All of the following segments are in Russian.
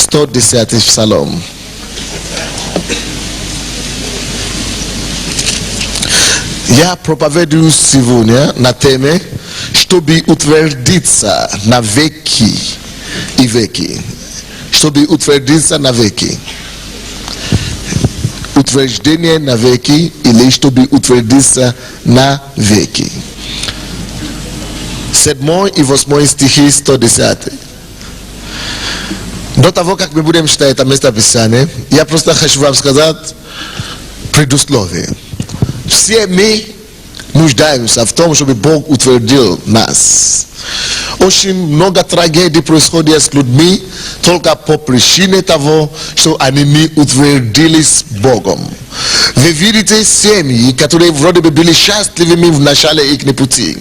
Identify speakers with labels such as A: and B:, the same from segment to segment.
A: 110 Psalm. Я проповедую сегодня на теме, чтобы утвердиться на веки и веки. Чтобы утвердиться на веки. Утверждение на веки или чтобы утвердиться на веки. 7 и 8 стихи 110. До того, как мы будем читать это местописание, я просто хочу вам сказать предусловие. Все мы нуждаемся в том, чтобы Бог утвердил нас. Очень много трагедий происходит с людьми только по причине того, что они не утвердились Богом. Вы видите семьи, которые вроде бы были счастливыми в начале их пути.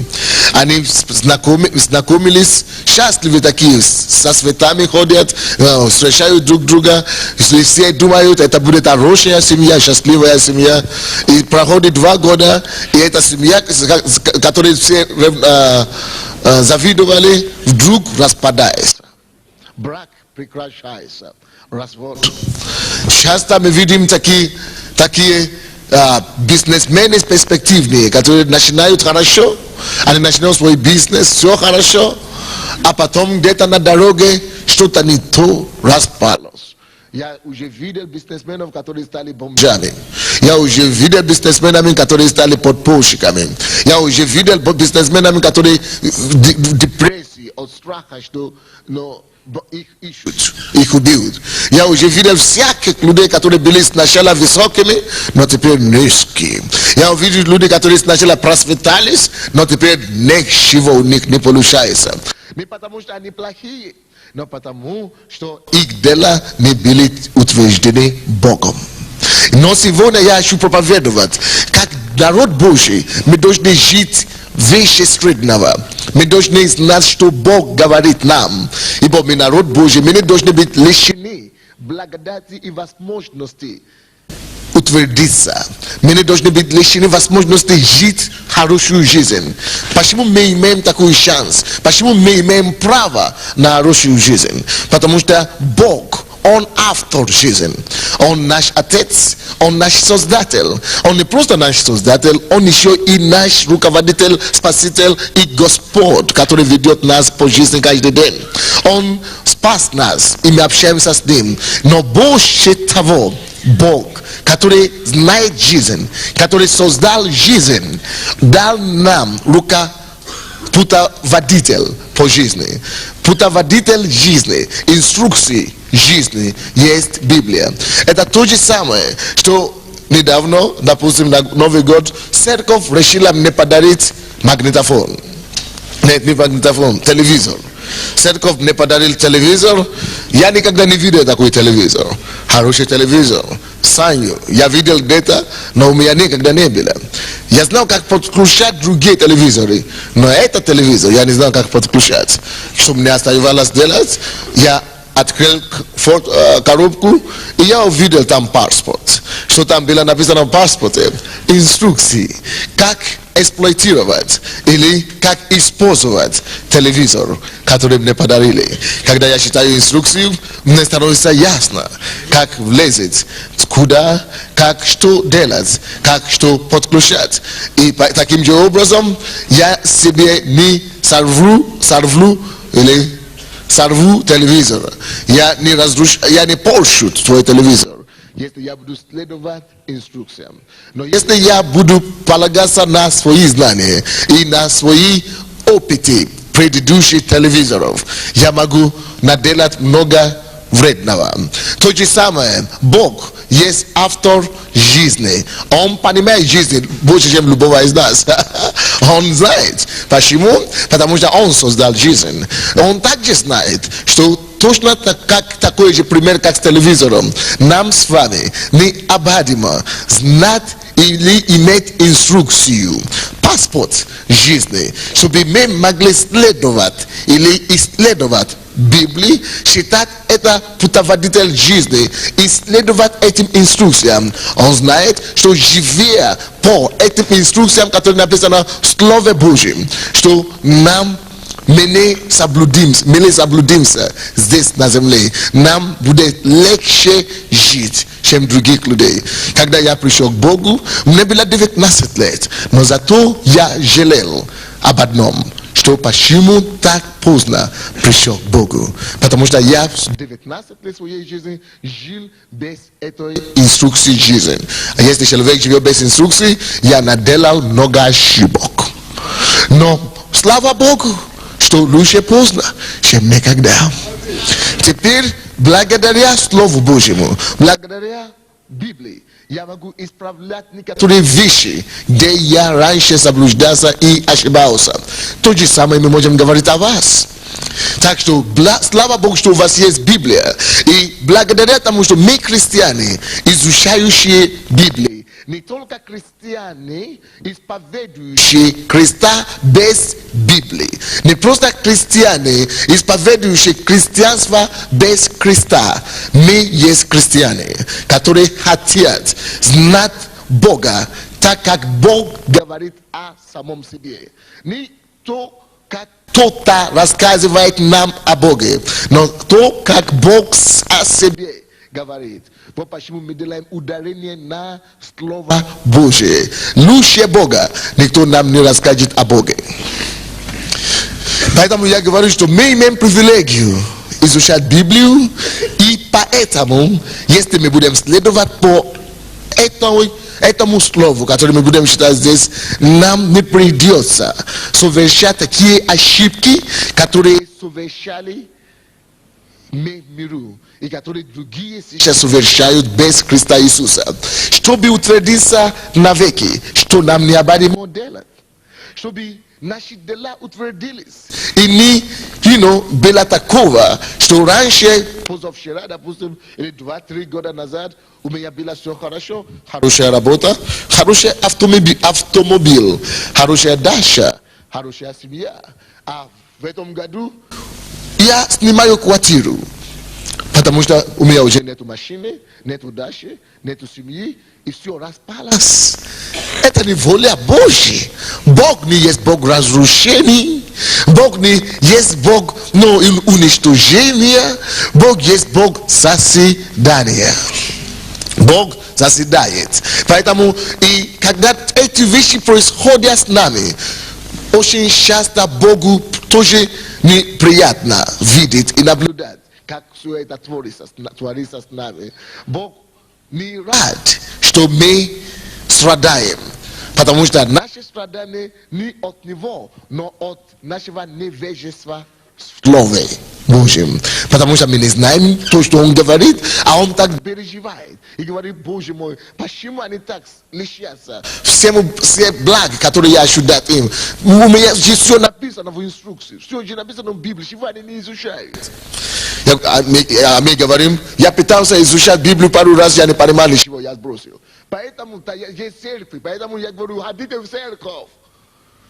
A: Они знакомились, счастливы такие, со цветами ходят, встречают друг друга. Все думают, это будет хорошая семья, счастливая семья. И проходит 2 года, и эта семья, которой все завидовали, вдруг распадается. Брак прекращается. Развод. Часто мы видим такие бизнесмены перспективные, которые начинают хорошо, они начинают свой бизнес, все хорошо, а потом где-то на дороге что-то не то распалось. Я уже видел бизнесменов, которые стали бомжами. Я уже видел бизнесменами, которые стали подпольщиками. Я уже видел бизнесменами, которые в депрессии, от страха, что их ищут, их убьют. Я уже видел всяких людей, которые были сначала высокими, но теперь низкие. Я увидел людей, которые сначала просветались, но теперь ничего у них не получается. Не потому что они плохие, но потому что их дела не были утверждены Богом. Но сегодня я хочу проповедовать, как народ Божий мы должны жить выше среднего. Мы должны знать, что Бог говорит нам. Ибо мы народ Божий, мы не должны быть лишены благодати и возможности утвердиться. Мы не должны быть лишены возможности жить хорошую жизнь. Почему мы имеем такой шанс? Почему мы имеем право на хорошую жизнь? Потому что Бог, Он автор жизни. Он наш Отец, Он наш Создатель. Он не просто наш Создатель, Он еще и наш руководитель, Спаситель и Господь, который ведет нас по жизни каждый день. Он спас нас, и мы общаемся с Ним. Но больше того, Бог, который знает жизнь, который создал жизнь, дал нам путеводитель по жизни. Путеводитель жизни, инструкции жизни есть Библия. Это то же самое, что недавно, допустим, на Новый год, церковь решила мне подарить магнитофон. Нет, не магнитофон, телевизор. Церковь мне подарил телевизор. Я никогда не видел такой телевизор. Хороший телевизор. Саню. Я видел где-то, но у меня никогда не было. Я знал, как подключать другие телевизоры. Но этот телевизор я не знал, как подключать. Что мне оставалось делать? Я открыл коробку, и я увидел там паспорт. Что там было написано в паспорте? Инструкции. Как эксплуатировать или как использовать телевизор, который мне подарили. Когда я читаю инструкцию, мне становится ясно, как влезть, куда, как что делать, как что подключать. И таким же образом я себе не сорву телевизор. Я не поршу твой телевизор, если я буду следовать инструкциям. Но если я буду полагаться на свои знания и на свои опыты предыдущих телевизоров, я могу наделать много вредного. То же самое, Бог есть автор жизни. Он понимает жизнь больше, чем любого из нас. Он знает. Почему? Потому что Он создал жизнь. Он также знает, что точно как такой же пример, как с телевизором, нам с вами необходимо знать или иметь инструкцию, паспорт жизни, чтобы мы могли следовать или исследовать Библии, считать это путеводитель жизни и следовать этим инструкциям. Он знает, что живя по этим инструкциям, которые написаны в Слове Божьем, что нам мене заблудимся здесь на земле. Нам будет легче жить, чем других людей. Когда я пришел к Богу, мне было 19 лет, но зато я жалел об одном, что почему так поздно пришел к Богу. Потому что я в 19 лет своей жизни жил без этой инструкции жизни. А если человек живет без инструкции, я наделал много ошибок. Но слава Богу, что лучше поздно, чем никогда. Теперь, благодаря Слову Божьему, благодаря Библии, я могу исправлять некоторые вещи, где я раньше заблуждался и ошибался. То же самое мы можем говорить о вас. Так что, слава Богу, что у вас есть Библия. И благодаря тому, что мы христиане, изучающие Библию, не только христиане, исповедующие Христа без Библии. Не просто христиане, исповедующие христианство без Христа. Мы есть христиане, которые хотят знать Бога, так как Бог говорит о самом себе. Не то, как кто-то рассказывает нам о Боге, но то, как Бог о себе говорит. Вот почему мы делаем ударение на Слово Божие. Лучше Бога никто нам не расскажет о Боге. Поэтому я говорю, что мы имеем привилегию изучать Библию, и поэтому, если мы будем следовать по этому слову, которое мы будем читать здесь, нам не придется совершать такие ошибки, которые совершали миру, и которые другие сейчас совершают без Христа Иисуса. Чтобы утвердиться навеки, что нам необходимо делать, чтобы наши дела утвердились. И не, было такого, что раньше, позавчера, допустим, или 2-3 года назад, у меня было все хорошо, хорошая работа, хороший автомобиль, хорошая дача, хорошая семья. А в этом году я снимаю квартиру, потому что у меня уже нету машины, нету дачи, нету семьи, и все распалось. Это не воля Божья. Бог не есть Бог разрушений, Бог не есть Бог уничтожения, Бог есть Бог созидания. Бог созидает. Поэтому, и когда эти вещи происходят с нами, очень часто Богу тоже неприятно видеть и наблюдать, как все это творится с нами. Бог не рад, что мы страдаем, потому что наши страдания не от Него, но от нашего невежества в Слове Божьем. Потому что мы не знаем то, что Он говорит, а Он так переживает. И говорит: Боже мой, почему они так лишатся все блага, которые я хочу дать им? У меня все написано в инструкции, все написано в Библии, чего они не изучают. Мы говорим: я пытался изучать Библию пару раз, я не понимал ничего, я сбросил. Поэтому есть церковь, поэтому я говорю: ходите в церковь,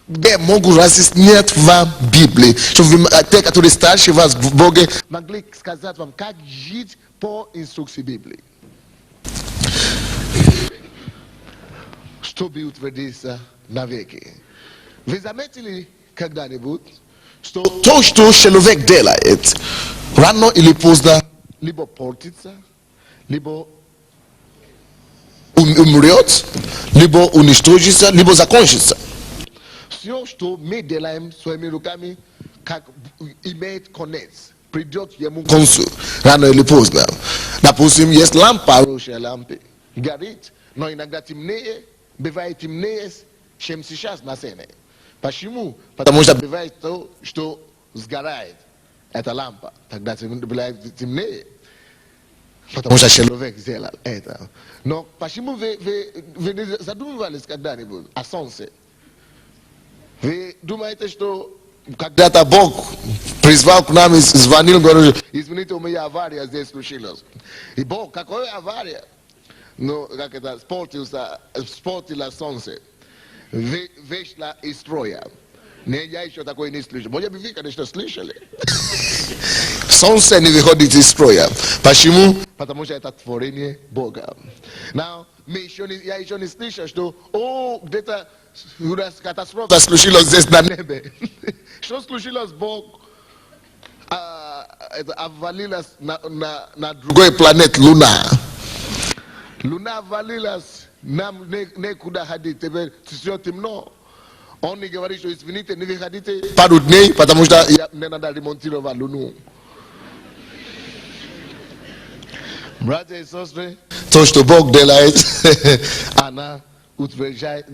A: где могут разъяснять вам Библию, чтобы те, которые старше вас в Боге, могли сказать вам, как жить по инструкции Библии. Чтобы утвердиться навеки. Вы заметили когда-нибудь, что то, что человек делает, рано или поздно либо портится, либо умрет, либо уничтожится, либо закончится. Все, что мы делаем своими руками, как имеет конец, придет ему к концу, рано или поздно. Допустим, есть лампа, хорошая лампа, горит, но иногда темнее, бывает темнее, чем сейчас на сцене. Почему? Потому что бывает то, что сгорает эта лампа, тогда бывает темнее. Потому что человек сделал это. Но почему вы не задумывались когда-нибудь о солнце? Вы думаете, что когда-то Бог призвал к нам и звонил, говорил: извините, у меня авария здесь случилась. И Бог: какая авария? Ну, как это, спортила солнце. Вышла из строя. Я еще такое не слышал. Может быть, вы, конечно, слышали. Солнце не выходит из строя. Почему? Потому что это творение Бога. Я еще не слышал, что где-то katastrofa slušilo здесь на небе. Što slušilo zbog обвалилась на другой планет Луна. Луна обвалилась, нам некуда ходить, теперь все темно. Он не говорит, что извините, не выходите пару дней, потому что мне надо ремонтировать Луну. Братья и сестры, то, что Бог делает, она утверждает,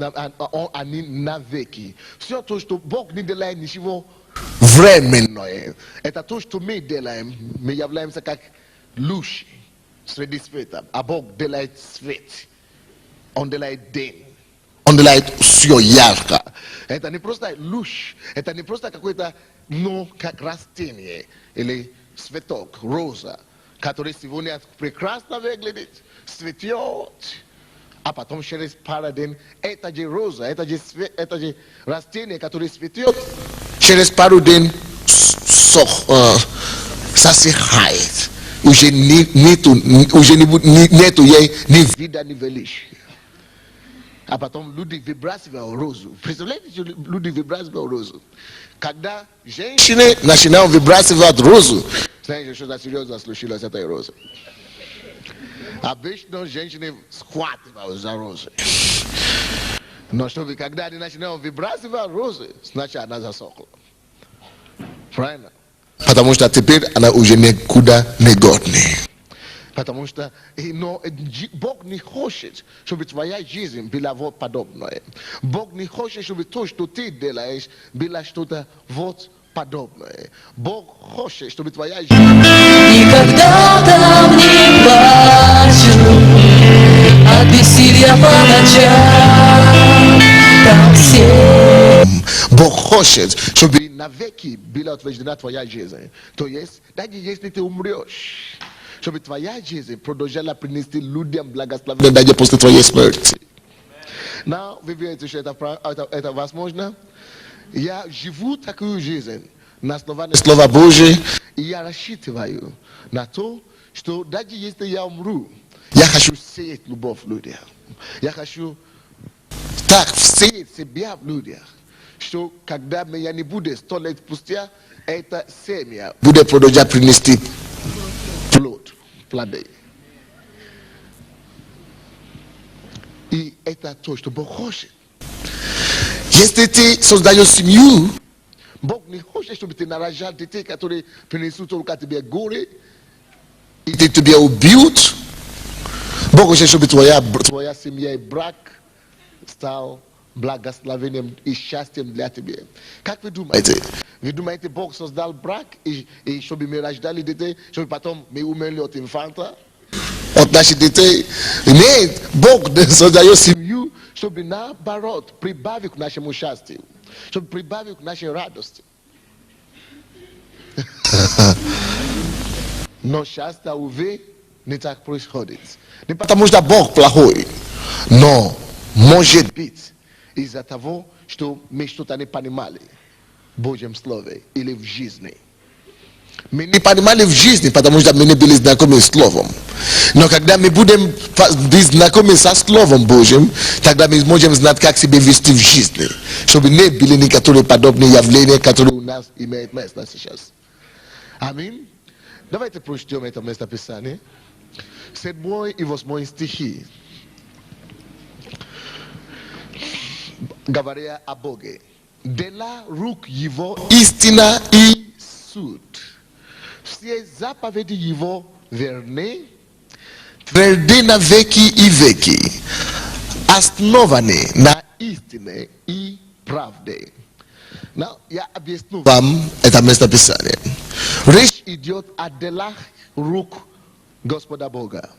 A: они навеки. Все то, что Бог не делает ничего временное. Это то, что мы делаем. Мы являемся как луч среди света. А Бог делает свет. Он делает день. Он делает все ярко. Это не просто луч. Это не просто какой-то, ну, как растение. Или цветок, роза, который сегодня прекрасно выглядит, цветет. А потом через пару дней, это же роза, это же растение, которое цветет, через пару дней засыхает. Уже нету ей ни вида, ни величия. А потом люди выбрасывают розу. Представляете, люди выбрасывают розу. Когда женщины начинают выбрасывать розу, знаете, что-то серьезно случилось с этой розой. Обычно женщины схватывают за розы. Но чтобы когда они начинают выбрасывать розы, значит она засохла. Правильно? Потому что теперь она уже никуда не годная. Потому что Бог не хочет, чтобы твоя жизнь была вот подобное. Бог не хочет, чтобы то, что ты делаешь, было что-то вот подобное. Бог хочет, чтобы твоя жизнь...
B: Никогда там не плачу от бессилия по ночам. Там все...
A: Бог хочет, чтобы навеки была утверждена твоя жизнь. То есть, даже если ты умрешь, чтобы твоя жизнь продолжала принести людям благословение даже после твоей смерти. Но вы видите, что это возможно? Я живу такую жизнь на основании Слова Божьего, и я рассчитываю на то, что даже если я умру, я хочу сеять любовь в людях. Я хочу так сеять себя в людях, что когда меня не будет 100 лет спустя, эта семья будет продолжать принести плоды. И это то, что Бог хочет. Если ты создаешь семью, Бог не хочет, чтобы ты нарожал детей, которые принесут только тебе горе, и ты тебя убьют. Бог хочет, чтобы твоя семья и брак стал благословением и счастьем для тебя. Как вы думаете? Вы думаете, Бог создал брак, и чтобы мы рождали детей, чтобы потом мы умерли от инфаркта? От наших детей? Нет, Бог создает семью, чтобы наоборот прибавить к нашему счастью, чтобы прибавить к нашей радости. Но счастье, увы, не так происходит. Не потому что Бог плохой, но может быть из-за того, что мы что-то не понимали в Божьем Слове или в жизни. Мы не понимали в жизни, потому что мы не были знакомы с Словом. Но когда мы будем быть знакомы со Словом Божьим, тогда мы можем знать, как себя вести в жизни, чтобы не были некоторые подобные явления, которые у нас имеют место сейчас. Аминь. Давайте прочтем это местописание. 7 и 8 стихи. Говоря о Боге. Дела рук Его истина и суд. Все заповеди Его верны, тверды на веки и веки, основаны на истине и правде. Но я объясню вам это местописание. Речь идет о делах рук Господа Бога.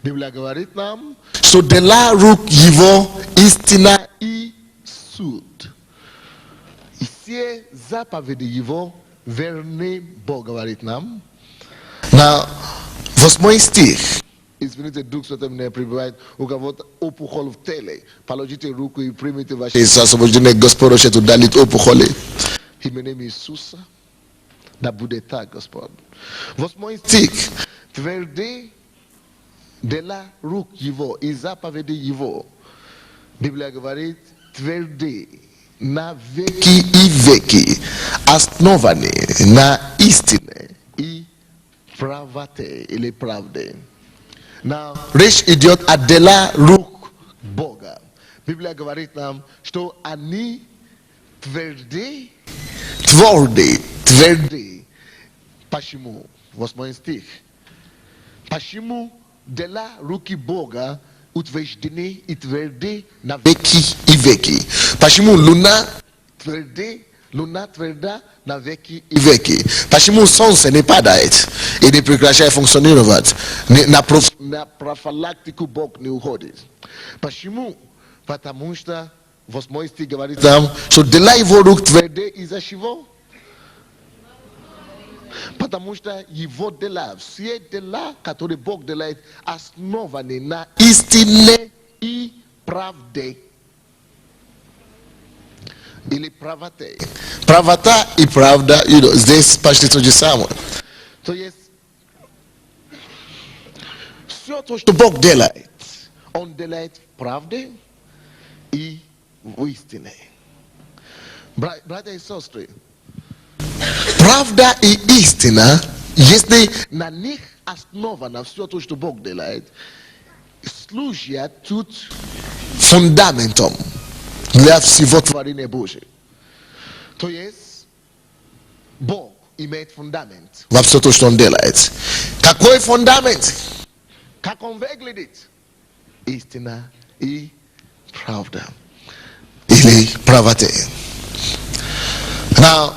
A: Библия говорит нам, что дела рук Его истина и суд. И все заповеди Его верны, Бог говорит нам. На 8 стих. Извините, Дух Святой меня прибывает. У кого-то опухоль в теле. Положите руку и примите ваше освобождение. Господь хочет удалить опухоли. Именем Иисуса. Да будет так, Господь. 8 стих. Тверди дела рук Его и заповеди Его. Библия говорит, tvrde na veki I veki, asnovane na istine I pravate ili pravde. Na rich idiot adela ruk Boga. Biblia говорит нам, что они тверды, почему? 8 стих. Почему дела руки Бога утверждены и тверды на веки и веки? Почему луна тверда на веки и веки? Почему солнце не падает и не прекращает функционировать? На профилактику Бог не уходит. Почему? Потому что 8 стих говорит нам, что дела его рук тверды из-за чего? Потому что его дела, все дела, которые Бог делает, основаны на истине и правде. Или правоте. Правота и правда, здесь почти то же самое. То есть, все то, что Бог делает, Он делает в правде и в истине. Братья и сестры, правда и истина, если на них основано все то, что Бог делает, служат тут фундаментом для всего творения Божьего. То есть Бог имеет фундамент во все то, что Он делает. Какой фундамент? Как Он выглядит? Истина и правда. Или правота. Now,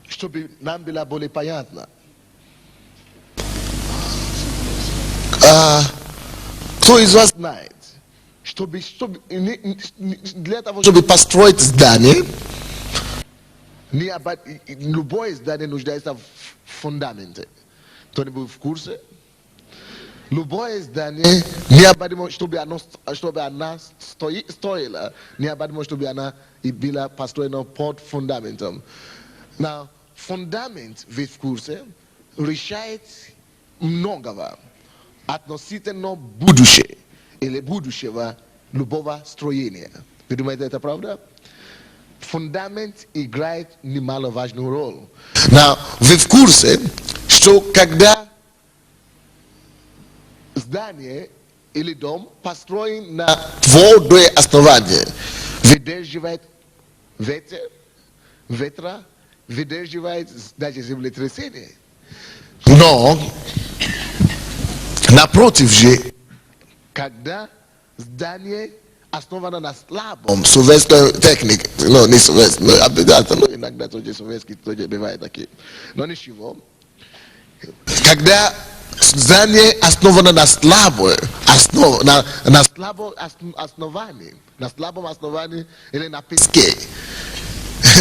A: чтобы нам было более понятно, кто из вас знает, для того, чтобы построить здание, любое здание нуждается в фундаменте. Кто-нибудь в курсе? Любое здание, необходимо, чтобы она стоила, необходимо, чтобы она была построена под фундаментом. Now, фундамент, ведь в курсе, решает многого относительно будущего или будущего любого строения. Вы думаете, это правда? Фундамент играет немаловажную роль. Now, вы в курсе, что когда здание или дом построен на твердое основание, выдерживает ветра, выдерживает даже землетрясение. Но, напротив же, когда здание основано на слабом советской технике, не советской, иногда тоже советский тоже бывает такие, но ничего. Когда здание основано на слабом основании или на песке,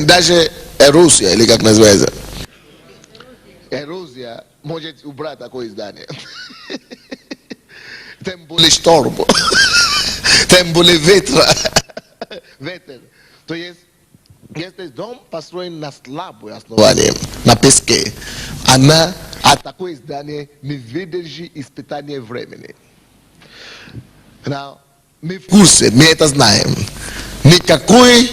A: даже эрозия, или как называется, эрозия может убрать такое здание. Тем более шторм, тем более ветер. То есть, если дом построен на слабое основание, на песке, а такое здание не выдержит испытание времени. Now, мы в курсе, мы это знаем. Никакое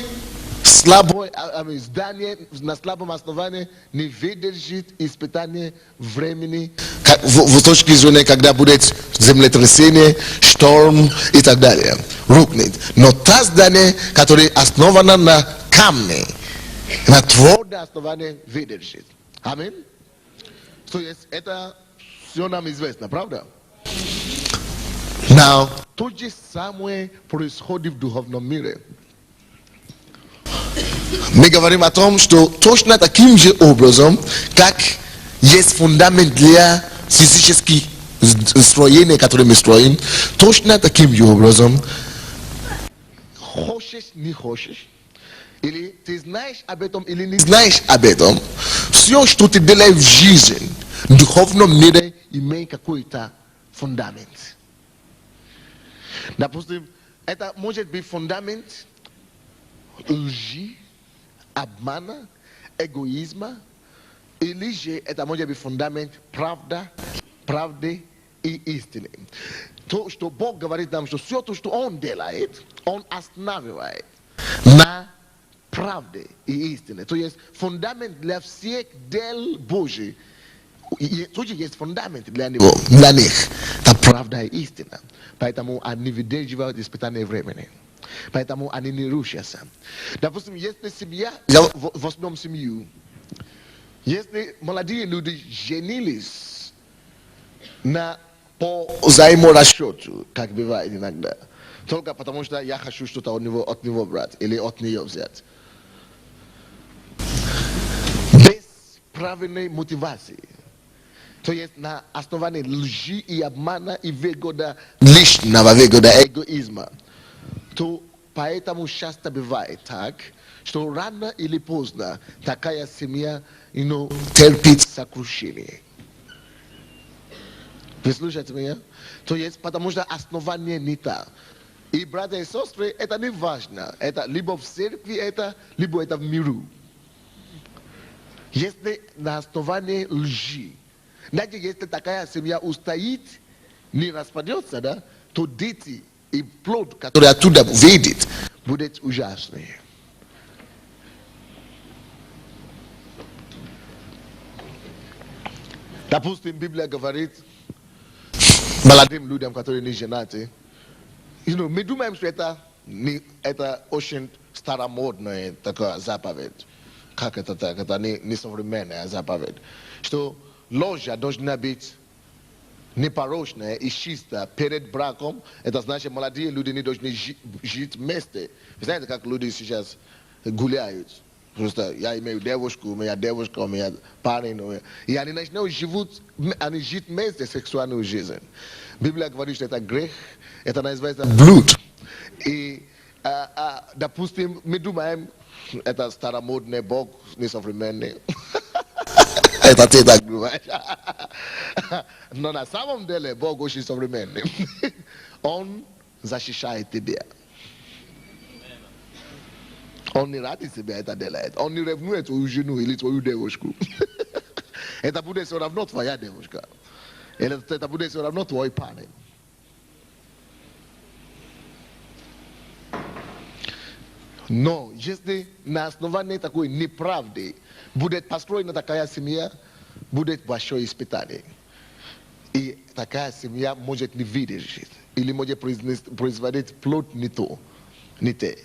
A: слабое здание на слабом основании не выдержит испытание времени в точке зрения, когда будет землетрясение, шторм и так далее. Рухнет. Но то здание, которое основано на камне, на твердое основание, выдержит. Аминь. То есть это все нам известно, правда? Now, то же самое происходит в духовном мире. Мы говорим о том, что точно таким же образом, как есть фундамент для физических строений, которые мы строим, точно таким же образом, хочешь, не хочешь, или ты знаешь об этом, или не знаешь об этом, все, что ты делаешь в жизни, в духовном мире, имеет какой-то фундамент. Допустим, это может быть фундамент лжи, обмана, эгоизма, или же это может быть фундамент правды и истины. То, что Бог говорит нам, что все то, что Он делает, Он останавливает на правде и истине. То есть фундамент для всех дел Божьих. Тоже есть фундамент для него, для них. Это правда и истина. Поэтому они выдерживают испытания времени. Поэтому они не рушатся. Допустим, если семья, в основном семью, если молодые люди женились по взаиморасчету, как бывает иногда, только потому что я хочу что-то от него брать или от нее взять. Без правильной мотивации. То есть на основании лжи и обмана и выгода личного, выгода эгоизма. То поэтому часто бывает так, что рано или поздно такая семья терпит сокрушение. Вы слушаете меня? То есть потому что основание не так. И братья и сестры, это не важно. Это либо в церкви, либо это в миру. Если на основании лжи, даже если такая семья устоит, не распадется, да, то дети и плод, который оттуда выйдет, будет ужасный. Допустим, Библия говорит молодым людям, которые не женаты, мы думаем, что это очень старомодная такая заповедь. Как это так? Это не современная заповедь. Что ложа должна быть непорочная и чистая перед браком. Это значит, молодые люди не должны жить вместе. Вы знаете, как люди сейчас гуляют? Просто я имею девушку, у меня девушка, у меня парень. И они начинают жить вместе сексуальную жизнь. Библия говорит, что это грех, это называется блуд. И, допустим, мы думаем, это старомодный Бог, несовременный. Это ты так думаешь. Но на самом деле Бог очень современный. Он защищает тебя. Он не ради себя это делает. Он не ревнует твою жену или твою девушку. Это будет все равно твоя девушка. Это будет все равно твой парень. Но если на основании такой неправды будет построена такая семья, будет большое испытание. И такая семья может не выдержать. Или может производить плод не то, не те.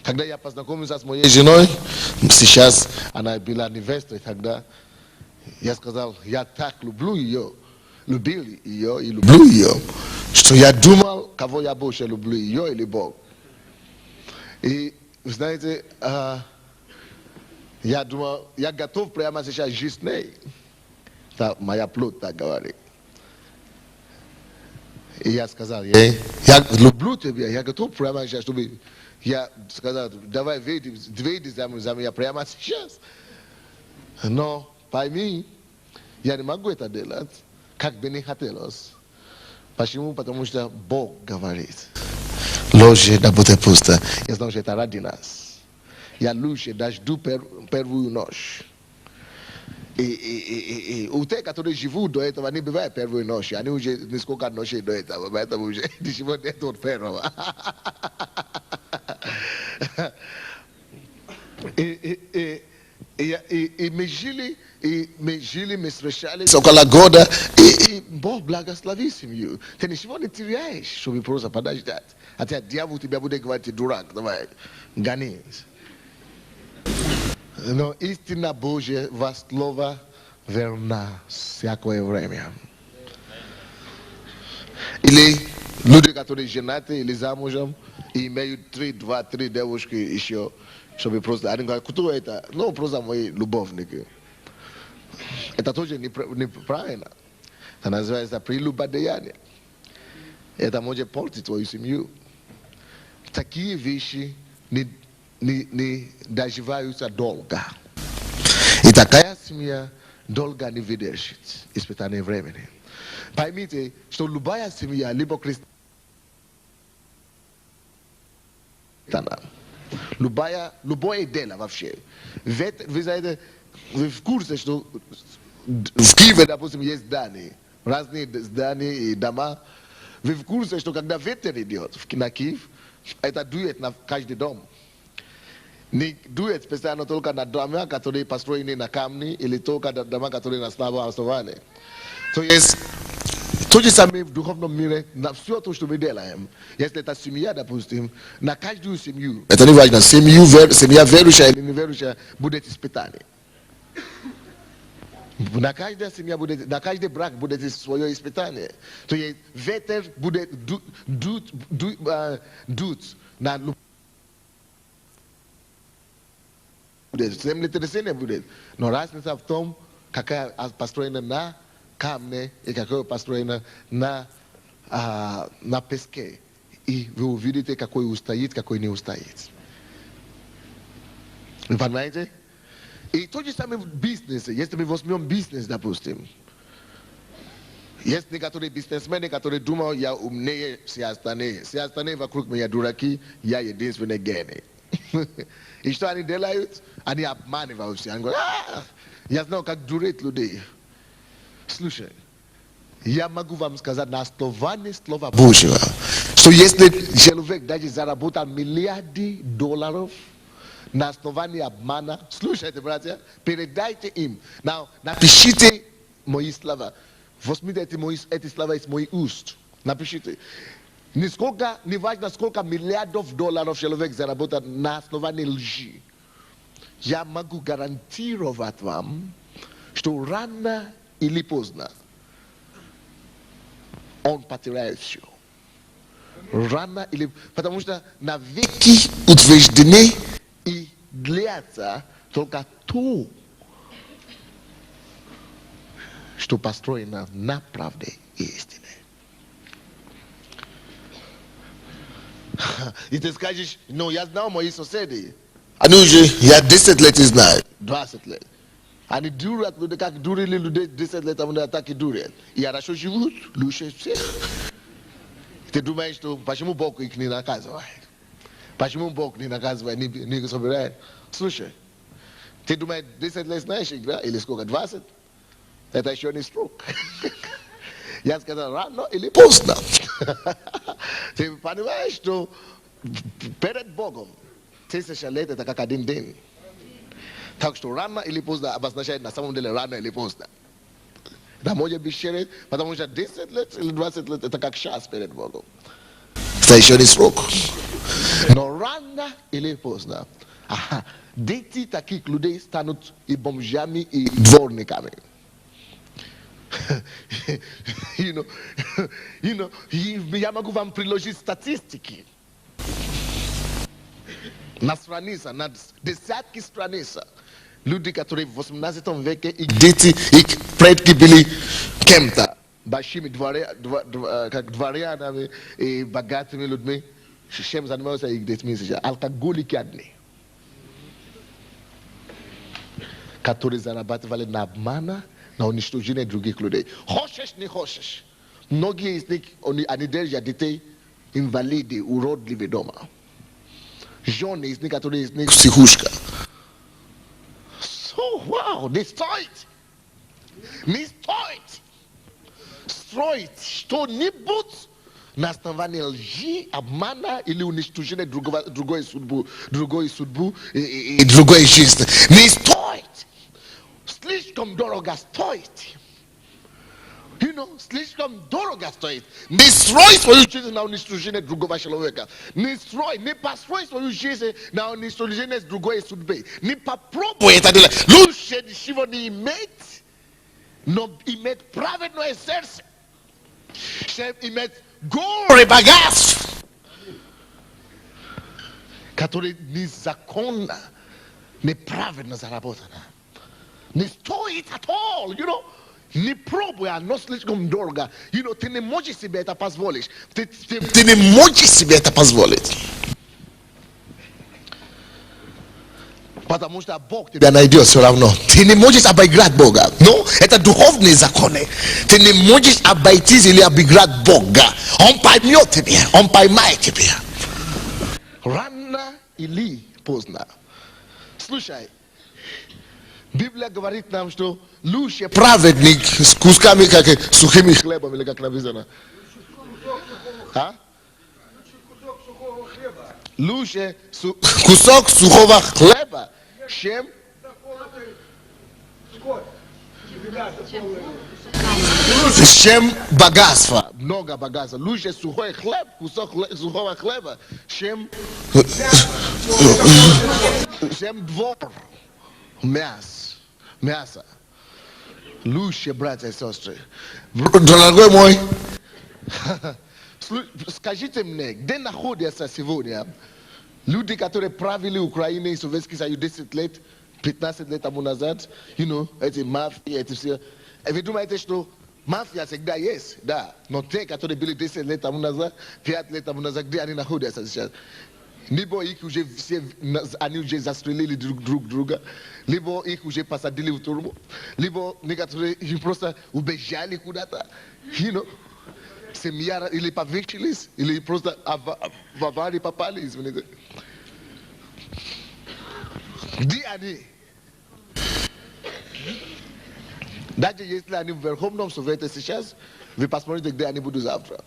A: Когда я познакомился с моей женой, сейчас она была невестой, тогда я сказал, я так любил ее, и люблю ее, что я думал, кого я больше люблю, ее или Бог. И, вы знаете, я думал, я готов прямо сейчас жить с ней. Так, моя плоть так говорит. И я сказал, я люблю тебя, я готов прямо сейчас, чтобы... Я сказал, давай выйди за меня прямо сейчас. Но пойми, я не могу это делать, как бы не хотелось. Почему? Потому что Бог говорит. Ложь да будет пуста. Я знаю, что это ради нас. Я лучше дожду первую ночь. И у тех, которые живут до этого, не бывает первую ночь. Они уже несколько ночей до этого, поэтому уже не живут до первого. И мы жили, мы встречались около года, и Бог благословил семью. Ты ничего не теряешь, чтобы просто подождать. Хотя дьявол тебя будет говорить, дурак, давай, гони. Но истина Божья во слово верна всякое время. Или люди, которые женаты или замужем, и имеют 2-3 девушки еще, чтобы просто... Они говорят, кто это? Ну, просто мои любовники. Это тоже неправильно. Это называется прелюбодеяние. Это может портить твою семью. Такие вещи не доживаются долго. И такая семья долго не выдержит испытание времени. Поймите, что любая семья, либо христианина, любое дело вообще. Вы знаете, вы в курсе, что в Киеве, допустим, есть здания, разные здания и дома, в курсе, что когда ветер идет на Киев, это дует на каждый дом. Не дует специально только на дома, которые построены на камне, или только на дома, которые на слабом основании. То есть, то же самое в духовном мире, на все то, что мы делаем. Если это семья, допустим, на каждую семью, это не важно, семья верующая или неверующая, будет испытание. На каждой семье будет, на каждый брак будет свое испытание. То есть ветер будет дуть на землетрясение будет. Но разница в том, какая построена на камне и какая построена на песке. И вы увидите, какой устоит, какой не устоит. Вы понимаете? И то же самое в бизнесе. Если мы возьмем бизнес, допустим, есть некоторые бизнесмены, которые думают, я умнее все остальные вокруг меня дураки, я единственный гений. И что они делают? Они обманывают все. Они говорят, я знаю, как дурить людей. Слушай, я могу вам сказать на основании слова Божьего, что если человек даже заработал миллиарды долларов, на основании обмана, слушайте, братья, передайте им. Напишите мои слова. Возьмите эти слова из моих уст. Напишите. Не важно, сколько миллиардов долларов человек заработал на основании лжи. Я могу гарантировать вам, что рано или поздно он потеряет все. Рано или... Потому что навеки утверждены и длятся только то, что построено на правде и истине. И ты скажешь, ну я знал мои соседи. Они уже, я 10 лет знаю, 20 лет. Они дурят люди, как дурили люди 10 лет, они так и дурят. И хорошо живут, лучше всех. Ты думаешь, что почему Бог их не наказывает? Почему Бог не наказывает, не собирает? Слушай, ты думаешь, 10 лет знаешь игра, или сколько, 20? Это еще не срок. Я сказал, рано или поздно. Ты понимаешь, что перед Богом 1000 лет это как один день. Так что рано или поздно обозначает на самом деле рано или поздно. Это может быть щедрый, потому что 10 лет или 20 лет это как час перед Богом. Это еще не срок. Но рано или поздно дети таких людей станут и бомжами, и дворниками. Я могу вам приложить статистики. На странице, на десятки страниц. Люди, которые в 18 веке, их дети, их предки были кем-то. Большими дворянами и богатыми людьми. Чем занимаются их детьми сейчас? Алкоголики одни. Которые зарабатывали на обмана, на уничтожение других людей. Хочешь, не хочешь. Многие из них, они держат детей инвалиды, уродливые дома. Жены из них, которые из них психушка. So, wow, не стоит. Не стоит. Строить что-нибудь на основании лжи, обмана или уничтожения другой судьбы и другой жизни. Не стоит. Слишком дорого стоит. Слишком дорого стоит. Не строй свою жизнь на уничтожение другого человека. Не построй свою жизнь на уничтожение другой судьбы. Не попробуй это делать. Лучше ничего не иметь, но иметь праведное сердце. Чем иметь горе богатств, которые незаконно, неправедно заработано. Не стоит at all, Не пробуй, оно слишком дорого. Ты не можешь себе это позволить. Ты не можешь себе это позволить. Потому что Бог тебя найдет все равно. Ты не можешь обыграть Бога. Но это духовные законы. Ты не можешь обойтись или обыграть Бога. Он поймет тебя. Он поймает тебя. Рано или поздно. Слушай. Библия говорит нам, что лучше праведник с кусками, как сухими хлебом, или как написано. А? Лучше кусок сухого хлеба, чем богатство, много богатства. Лучше сухой хлеб, кусок сухого хлеба, чем двор мяса. Лучше, братья и сестры. Дорогой мой, скажите мне, где находятся сегодня люди, которые правили Украиной и Советский Союз 10 лет, 15 лет тому назад, эти мафии, эти все. И вы думаете, что мафия всегда есть? Да. Но те, которые были 10 лет тому назад, 5 лет тому назад, где они находятся сейчас? Либо их уже все, они уже застрелили друг друга, либо их уже посадили в тюрьму, либо некоторые просто убежали куда-то, семья или повесились, или просто в аварии попали, извините. Где они? Даже если они в Верховном Совете сейчас, вы посмотрите, где они будут завтра.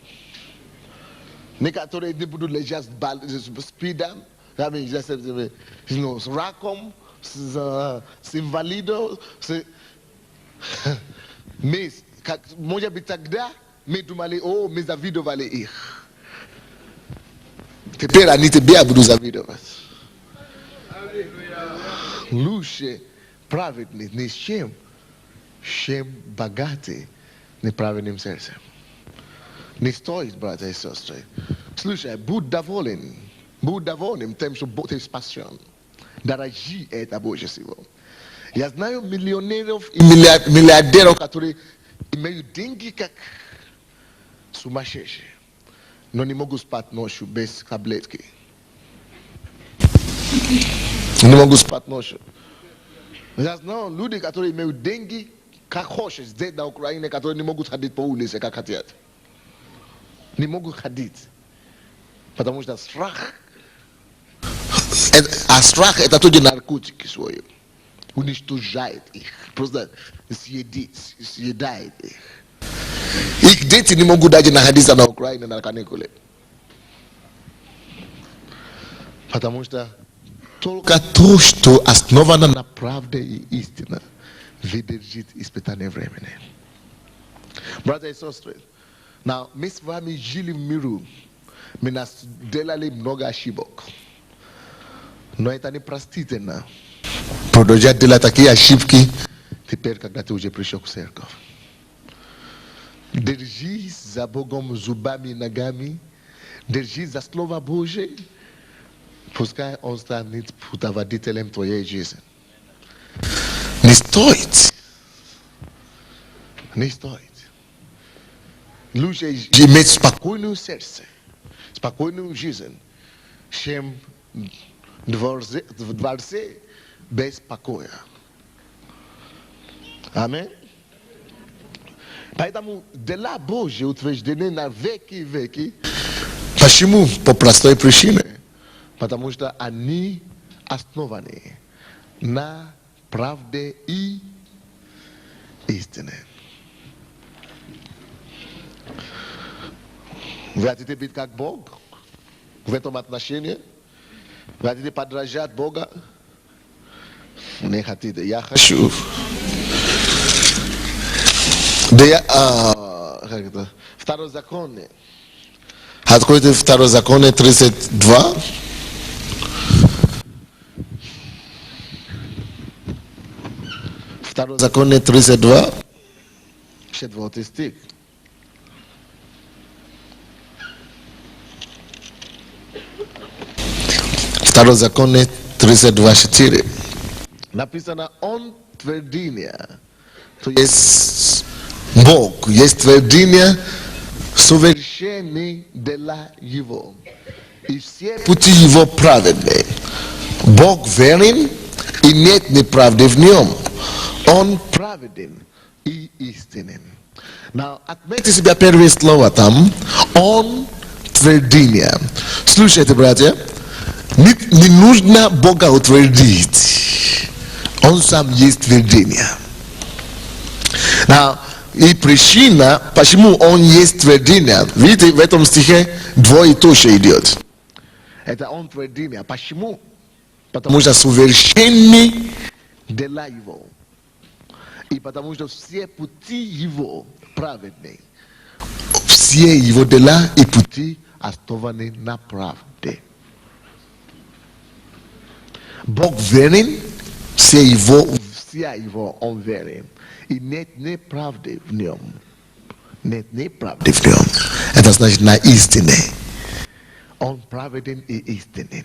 A: Некоторые не будут лежать с спидом, с раком, с инвалидом. Может быть, тогда мы думали, мы завидовали их. Теперь они тебя будут завидовать. Лучше праведный не чем богатый неправедным сердцем. Не стоит, братья и сестры. Слушай, будь доволен тем, что Бог тебя спасен. Дорожи это Божьего. Я знаю миллионеров и миллиардеров, которые имеют деньги как сумасшедшие, но не могут спать ночью без таблетки. Не могут спать ночью. Я знаю люди, которые имеют деньги, как хочешь, здесь на Украине, которые не могут ходить по улице, как хотят. Не могут ходить. Потому что страх. А страх это тоже наркотики свои. Уничтожает их. Просто съедает их. Их дети не могут даже находиться на Украине на каникуле. Потому что только то, что основано на правде и истине, выдержит испытание времени. Братья и сестры, мы с вами жили в миру, мы нас делали много ошибок. Но это не простительно. Продолжать делать такие ошибки теперь, когда ты уже пришел в церковь. Держись за Богом зубами и ногами, держись за Слово Божие, пускай Он станет путеводителем твоей жизни. Не стоит. Не стоит. Лучше иметь спокойное сердце, спокойную жизнь, чем в дворце без покоя. Аминь. Поэтому дела Божьи утверждены на веки и веки. Почему? По простой причине. Потому что они основаны на правде и истине. Вы хотите быть как Бог в этом отношении? Вы хотите подражать Бога? Не хотите. Я хочу. Второзаконие. Откройте Второзаконие 32. Второзаконие 32. 4 стих. Второзаконие 32:4. Написано: Он твердыня. То есть Бог, есть твердыня совершенный дела Его. И все пути Его праведны. Бог верен, и нет неправды в Нем. Он праведен и истинен. Отметьте себе первое слово там. Он твердыня. Слушайте, братья. Не нужно Бога утвердить. Он сам есть твердыня. И причина, почему он есть твердыня. Видите, в этом стихе двоеточие идет. Это он твердыня. Почему? Потому что совершенны дела его. И потому что все пути его праведны. Все его дела и пути основаны на правде. Бог верен, вся его он верен. И нет неправды в нем. Нет неправды в нем. Это значит на истине. Он праведен и истинен.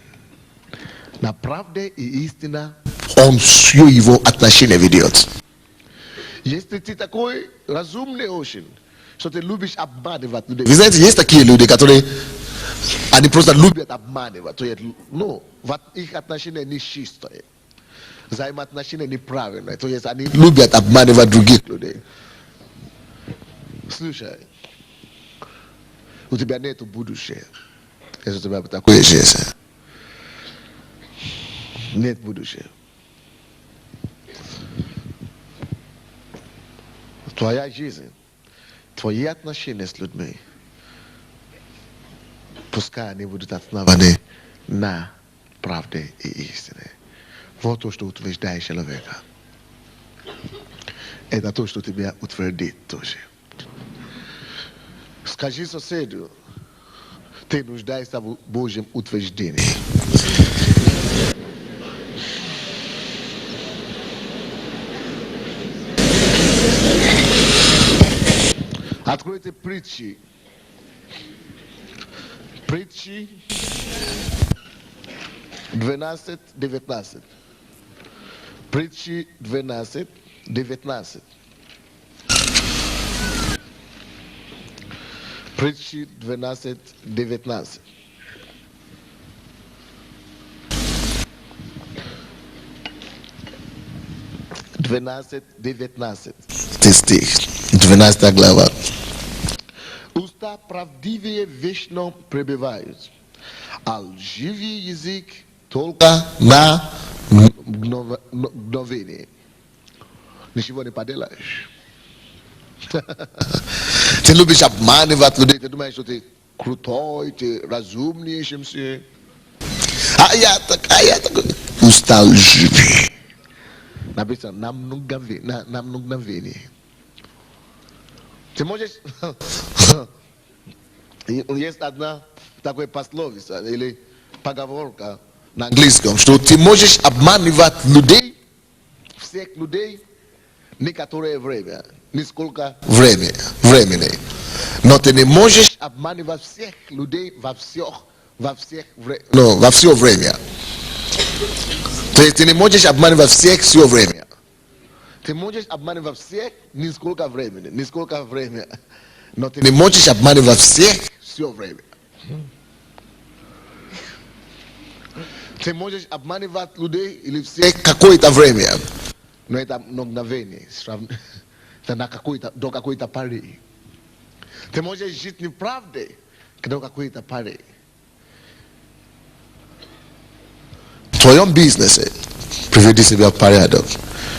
A: На правде и истина он все его отношения ведет. Если ты такой разумный очень, что ты любишь обманывать людей. Вы знаете, есть такие люди, которые они просто любят обманывать. То есть, ну, их отношения не чистые. Взаимоотношения неправильные. То есть они любят обманывать других людей. Слушай, у тебя нет будущего. Если у тебя такое жизнь. Нет будущего. Твоя жизнь, твои отношения с людьми, пускай они будут основаны на правде и истине. Вот то, что утверждает человека. Это то, что тебя утвердит тоже. Скажи соседу, ты нуждаешься в Божьем утверждении. Откройте притчи. Притчи 12:19. Притчи 12:19. Притчи 12:19. Ты стих, 12 глава. Уста правдивые вечно пребывают, а лживый язык только на мгновение. Ничего не поделаешь. Ты любишь обманывать людей, ты думаешь, что ты крутой, ты разумнее, чем все. А я такой. Уста лживые. Написано, на мгновение. Ты можешь... Есть одна такая пословица или поговорка на английском, что ты можешь обманывать людей, всех людей, некоторое время, несколько времени. Но ты не можешь обманывать всех людей во все время. То есть ты не можешь обманывать всех все время. Ты можешь обманывать всех несколько времени. Но ты не можешь обманывать всех все время. Ты можешь обманывать людей или всех какое-то время. Но это мгновение. Это до какой-то поры. Ты можешь жить неправдой до какой-то поры. В твоем бизнесе приведи себя в порядок,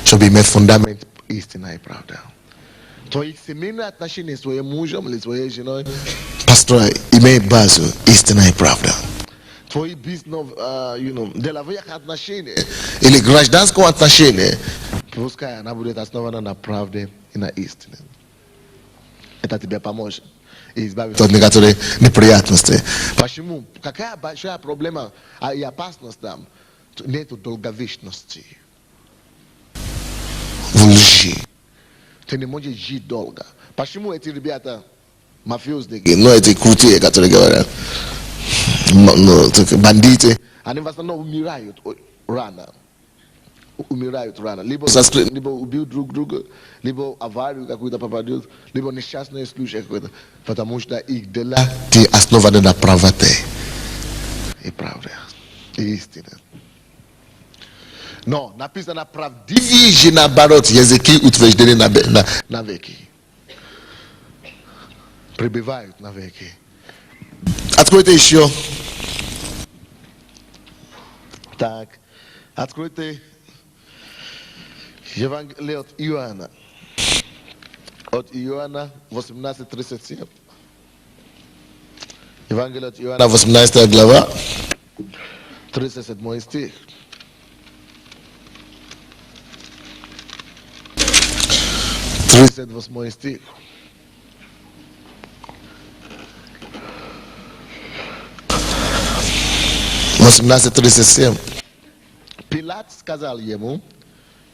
A: чтобы иметь фундамент истины и правды. Твои семейные отношения с твоим мужем или своей женой, построй, имей базу истины и правды. Твои бизнес, деловые отношения или гражданское отношение, пускай она будет основана на правде и на истине. Это тебе поможет и избавит от некоторых неприятностей. Почему? Какая большая проблема и опасность там? Нету долговечности. В лжи. Ты не можешь жить долго. Почему эти ребята мафиозники, эти крутые, которые говорят, бандиты, они в основном умирают рано. Либо убьют друг друга, либо аварию какую-то попадут, либо несчастный случай какой-то. Потому что их дела основаны на правоте и правде, и истине. Но написано правдивые же наоборот языки утверждены на веки. Пребывают на веки. Откройте еще. Так, откройте Евангелие от Иоанна. От Иоанна 18:37. Евангелие от Иоанна 18 глава, 37 стих. 38 стих. Пилат сказал ему,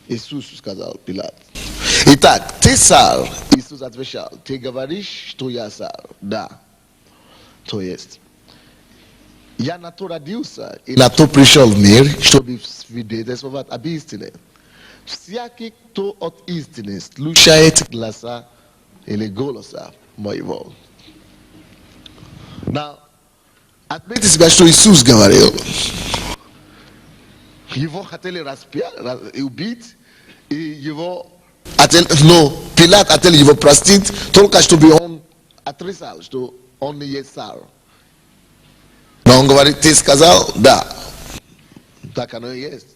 A: Иисус сказал Пилат: итак, ты царь? Иисус отвечал: ты говоришь, что я царь? Да. То есть, я на то родился и на то пришел в мир, чтобы свидетельствовать об истине. Всякий, кто от истины слушает глаза или голоса моего. Now, отметьте себя, что Иисус говорил. Его хотели распять и убить, и его но Пилат хотел его простить, только чтобы он отрицал, что он не есть царь. Но он говорит: ты сказал? Да. Так оно и есть.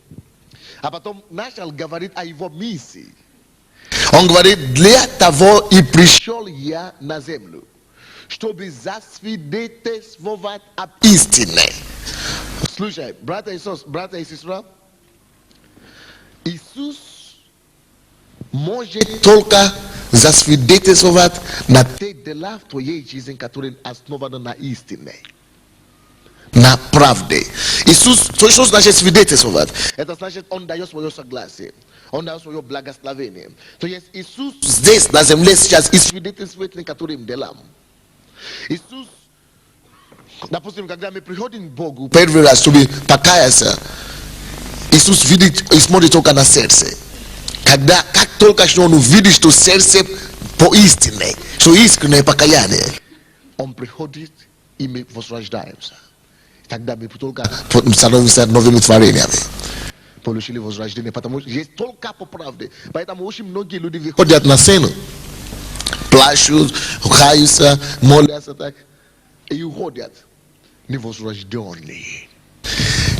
A: А потом начал говорить о его миссии. Он говорит: для того и пришел я на землю, чтобы засвидетельствовать об истине. Слушай, братья и сестры, Иисус может только засвидетельствовать на те дела в твоей жизни, которые основаны на истине, на правде. Иисус, что значит свидетельствовать? Это значит, он дает свое согласие, он дает свое благословение. То есть Иисус здесь на земле сейчас и свидетельствует некоторым делам. Иисус, допустим, когда мы приходим к Богу первый раз, чтобы покаяться, Иисус видит и смотрит только на сердце. Когда, как только что он увидит, что сердце по истине, что искреннее покаяние, он приходит и мы возрождаемся. Тогда мы только становимся новыми творениями. Получили возрождение, потому что есть только по правде. Поэтому очень многие люди выходят на сцену, плачут, каются, молятся так, и уходят невозрожденные.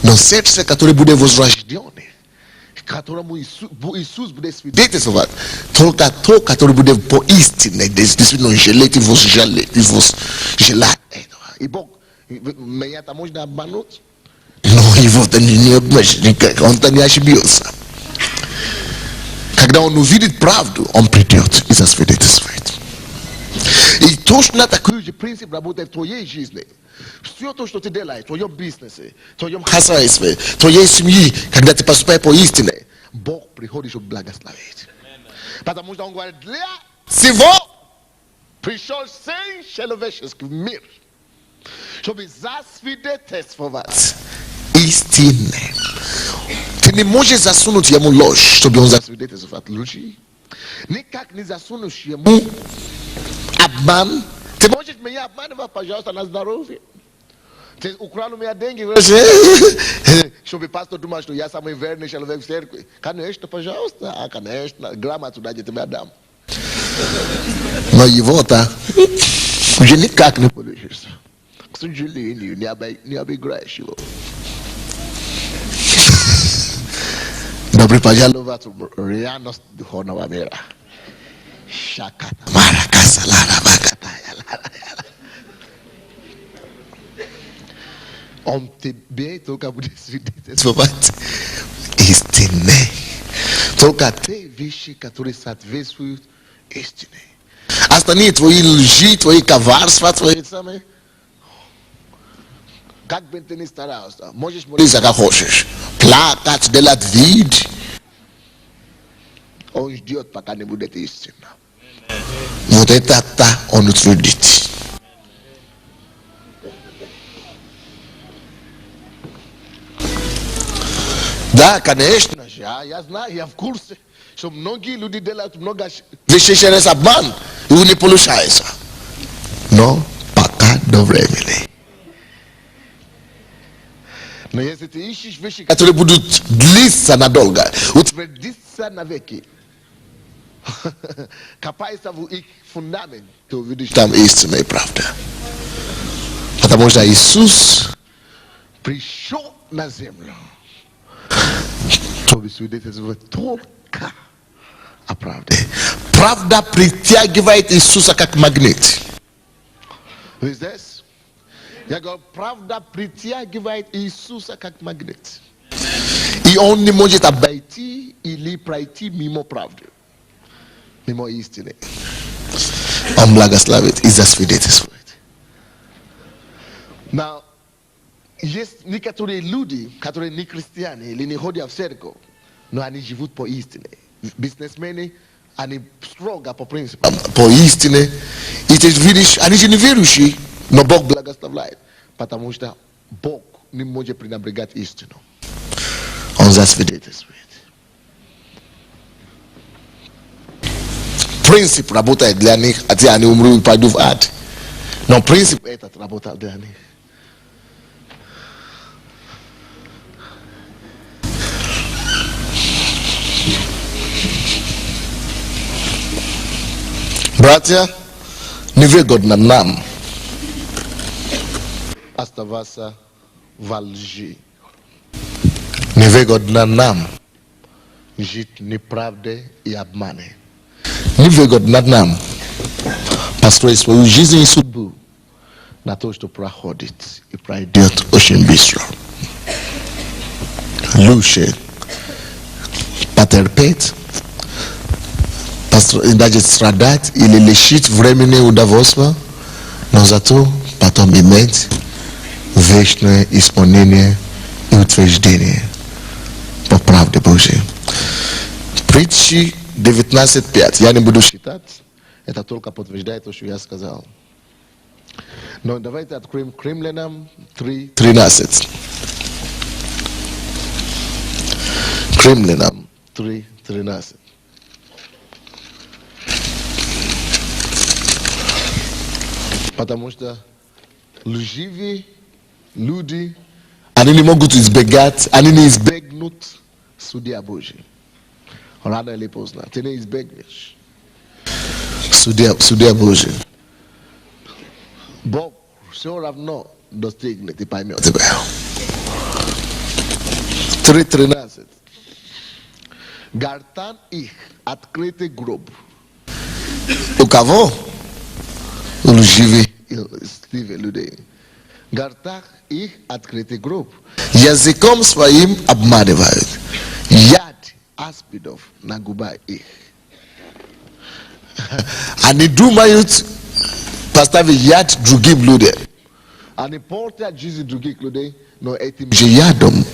A: Но сердце, которое будет возрожденное, которому Иисус будет свидетельствовать, только то, которое будет по истине, действительно жалеть и возжалеть, и возжелать этого. И Бог, меня-то можно обмануть, но его-то не обманешь никак, он-то не ошибется. Когда он увидит правду, он придет и засвидетельствует. И точно такой же принцип работает в твоей жизни. Все то, что ты делаешь, в твоем бизнесе, в твоем хозяйстве, в твоей семье, когда ты поступаешь по истине, Бог приходит, чтобы благословить. Потому что он говорит: для всего пришел Сын человеческий в мир, чтобы засвидетельствовать истине. Ты не можешь засунуть ему ложь, чтобы он засвидетельствовал лжи. Никак не засунешь ему обман. Ты можешь меня обманывать, пожалуйста, на здоровье. Ты украл у меня деньги, чтобы пастор думал, что я самый верный человек в церкви. Конечно, пожалуйста, конечно, грамма туда я тебе дам. Но его-то уже никак не получишься. К сожалению, не обыграешь его. Добрый пожаловать в реальность духовного мира. Шаката маракаса лара бакатая лара. Он тебе только будет свидетельствовать истине. Только те вещи, которые соответствуют истине. Остальные твои лжи, твои коварства, твои самые. Как бы ты ни старался, можешь молиться как хочешь, плакать, делать вид. Он ждет, пока не будет истина. Вот это он утвердит. Да, конечно, я знаю, я в курсе, что многие люди делают много вещей через обман, и не получается. Но пока до времени. Но если ты ищешь вещи, которые будут длиться надолго, утвердиться навеки, копайся в их фундамент, ты увидишь там истина и правда. Потому что Иисус пришел на землю, чтобы свидетельствовать только о правде. Правда притягивает Иисуса как магнит. Who is this? Я говорю, правда притягивает Иисуса как магнит. И он не может обойти или пройти мимо правды, мимо истины. Он благословит и засвидетельствует. Now, есть некоторые люди, которые не христиане или не ходят в церковь, но они живут по истине. Бизнесмены, они строго по принципам, по истине. И ты видишь, они же не верующие, но Бог благословляет, потому что Бог не может пренебрегать истину. Он засвидетельствует. Принцип работает для них, хотя они умрут и пойдут в ад. Но принцип этот работает для них. Братья, невыгодно нам оставаться во лжи. Невыгодно нам жить в неправде и обмане. Невыгодно нам построить свою жизнь и судьбу на то, что проходит и пройдет очень быстро. Лучше потерпеть, даже страдать или лишить времени удовольствия, но зато потом иметь вечное исполнение и утверждение по правде Божьей. Притчи 19:5. Я не буду считать, это только подтверждает то, что я сказал. Но давайте откроем Римлянам 3:13. Римлянам 3:13. Потому что лживые люди, они не могут избегать, они не избегнут судья Божий. Рано или поздно, ты не избегнешь судья Божий. Бог все равно достигнет и поймет тебя. 3:13. Гортань их открытый гроб. У кого? У лживых людей. Гортань их открытый гроб. Языком своим обманывают. Яд аспидов на губах их. Они думают поставить яд другим людям. Они портят жизнь других людей, но этим же ядом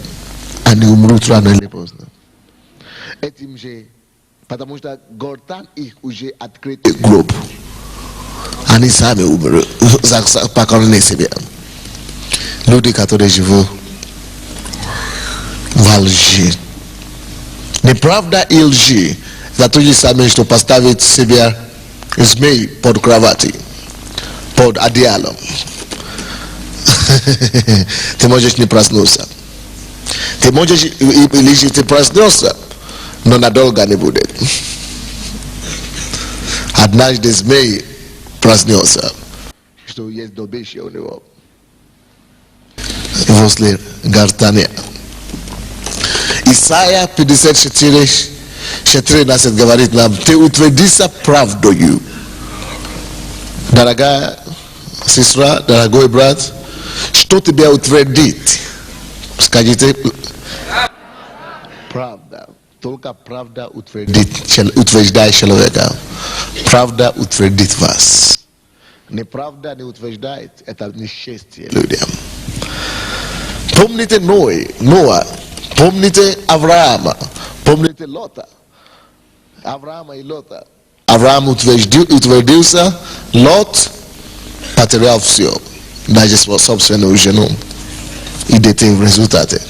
A: они умрут рано или поздно. Этим же, потому что гортань их уже открытый гроб. Они сами умрут, покорны себе. Люди, которые живут во лжи. Неправда и лжи за то же самое, что поставить себя змей под кровати, под одеялом. Ты можешь не проснуться. Ты можешь, или ты проснешься, но надолго не будет. Однажды змей проснется, что есть добыча у него возле гортани. Исайя 54:14 говорит нам: ты утвердися правдою. Дорогая сестра, дорогой брат, что тебя утвердит? Скажите, правда. Только правда утверждает человека. Правда утвердит вас. Неправда не утверждает, это несчастье людям. Помните Ноа, помните Авраама, помните Лота. Авраама и Лота. Авраам утвердился, Лот потерял все, даже свою собственную жену. И детей в результате.